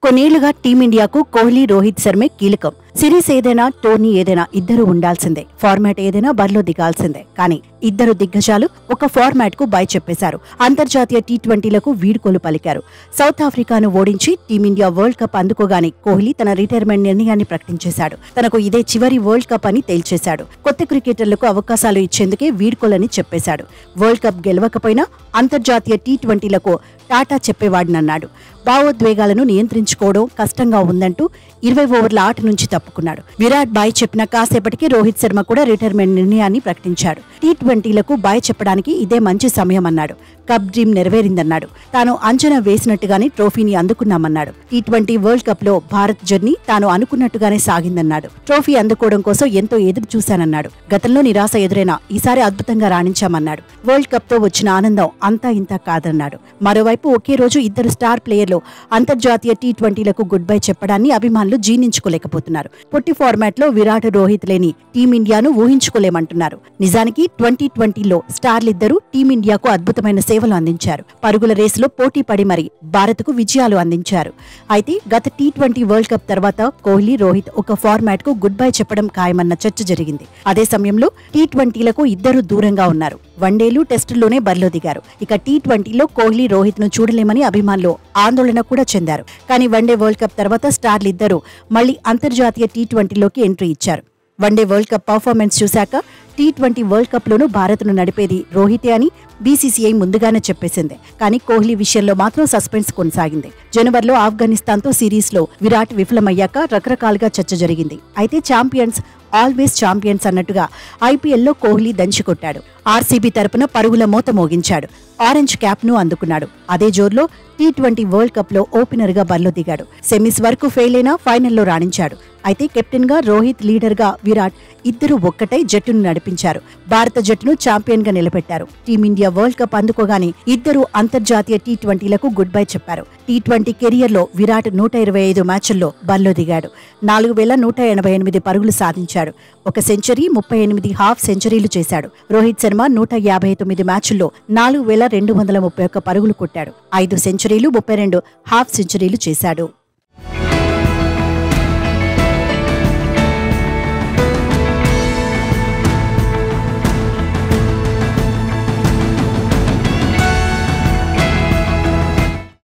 కొన్నేళ్లుగా టీమిండియాకు కోహ్లీ, రోహిత్ శర్మే కీలకం. సిరీస్ ఏదైనా, టోర్నీ ఏదైనా ఇద్దరు ఉండాల్సిందే. ఫార్మాట్ ఏదైనా బరిలో దిగాల్సిందే. కానీ ఇద్దరు దిగ్గజాలు ఒక ఫార్మాట్ కు బై చెప్పేశారు. అంతర్జాతీయ టీ20లకు వీడ్కోలు పలికారు. సౌత్ ఆఫ్రికాను ఓడించి టీమిండియా వరల్డ్ కప్ అందుకోగానే కోహ్లీ తన రిటైర్మెంట్ నిర్ణయాన్ని ప్రకటించేశాడు. తనకు ఇదే చివరి వరల్డ్ కప్ అని తేల్చేశాడు. కొత్త క్రికెటర్లకు అవకాశాలు ఇచ్చేందుకే వీడ్కోలని చెప్పేశాడు. వరల్డ్ కప్ గెలవకపోయినా అంతర్జాతీయ టీ20లకు టాటా చెప్పేవాడినన్నాడు. భావోద్వేగాలను నియంత్రించుకోవడం కష్టంగా ఉందంటూ 20 ఓవర్ల ఆట నుంచి తప్పుకున్నాడు. విరాట్ బాయ్ చెప్పిన కాసేపటికి రోహిత్ శర్మ కూడా రిటైర్మెంట్ నిర్ణయాన్ని ప్రకటించాడు. టీ20లకు బాయ్ చెప్పడానికి ఇదే మంచి సమయం అన్నాడు. కప్ డ్రీమ్ నెరవేరిందన్నాడు. తాను అంచనా వేసినట్టుగానే ట్రోఫీని అందుకున్నామన్నాడు. టీ20 వరల్డ్ కప్ లో భారత్ జర్నీ తాను అనుకున్నట్టుగానే సాగిందన్నాడు. ట్రోఫీ అందుకోవడం కోసం ఎంతో ఎదురు చూశానన్నాడు. గతంలో నిరాశ ఎదురైనా ఈసారి అద్భుతంగా రాణించామన్నాడు. వరల్డ్ కప్ తో వచ్చిన ఆనందం అంతా ఇంతా కాదన్నాడు. మరోవైపు ఒకే రోజు ఇద్దరు స్టార్ ప్లేయర్లు అంతర్జాతీయ టీ20లకు గుడ్ బై చెప్పడాన్ని అభిమానులు జీర్ణించుకోలేకపోతున్నారు. పొట్టి ఫార్మాట్ లో విరాట్, రోహిత్ లేని టీమిండియాను ఊహించుకోలేమంటున్నారు. నిజానికి 2020లో స్టార్లిద్దరూ టీమిండియాకు అద్భుతమైన సేవలు అందించారు. పరుగుల రేసులో పోటీ పడి మరి భారత్ కు విజయాలు అందించారు. అయితే గత టీ20 వరల్డ్ కప్ తర్వాత కోహ్లీ, రోహిత్ ఒక ఫార్మాట్ కు గుడ్ బై చెప్పడం ఖాయమన్న చర్చ జరిగింది. అదే సమయంలో టీ20లకు ఇద్దరు దూరంగా ఉన్నారు. వన్డేలు, టెస్టుల్లోనే బరిలో దిగారు. ఇక టీ20లో కోహ్లీ, రోహిత్ ను చూడలేమని అభిమానులు ఆందోళన కూడా చెందారు. కానీ వన్డే వరల్డ్ కప్ తర్వాత స్టార్లిద్దరూ మళ్లీ అంతర్జాతీయ టీ20లోకి ఎంట్రీ ఇచ్చారు. వన్డే వరల్డ్ కప్ పర్ఫార్మెన్స్ చూశాక టీ20 వరల్డ్ కప్ లోనూ భారత్ను నడిపేది రోహితే అని బీసీసీఐ ముందుగానే చెప్పేసింది. కానీ కోహ్లీ విషయంలో మాత్రం సస్పెన్స్ కొనసాగింది. జనవరిలో ఆఫ్ఘనిస్తాన్ తో సిరీస్ లో విరాట్ విఫలమయ్యాక రకరకాలుగా చర్చ జరిగింది. అయితే ఛాంపియన్స్ ఆల్వేస్ ఛాంపియన్స్ అన్నట్టుగా ఐపీఎల్లో కోహ్లీ దంచికొట్టాడు. ఆర్సీబీ తరపున పరుగుల మోత మోగించాడు. ఆరెంజ్ క్యాప్ ను అందుకున్నాడు. అదే జోర్లో టీ20 వరల్డ్ కప్ లో ఓపెనర్ గా బరిలో దిగాడు. సెమీస్ వరకు ఫెయిల్ అయినా ఫైనల్లో రాణించాడు. అయితే కెప్టెన్ గా రోహిత్, లీడర్ గా విరాట్ ఇద్దరు ఒక్కటై జట్టును నడిపించారు. భారత జట్టును ఛాంపియన్ గా నిలబెట్టారు. టీమిండియా వరల్డ్ కప్ అందుకోగానే ఇద్దరు అంతర్జాతీయ టీ20లకు గుడ్ బై చెప్పారు. టీ20 కెరియర్ లో విరాట్ 125 మ్యాచ్ల్లో బరిలో దిగాడు. 4188 పరుగులు సాధించాడు. ఒక సెంచరీ, 38 హాఫ్ సెంచరీలు చేశాడు. రోహిత్ శర్మ 159 మ్యాచ్ల్లో 4231 పరుగులు కొట్టాడు. 5 సెంచరీలు, 32 హాఫ్ సెంచరీలు చేశాడు.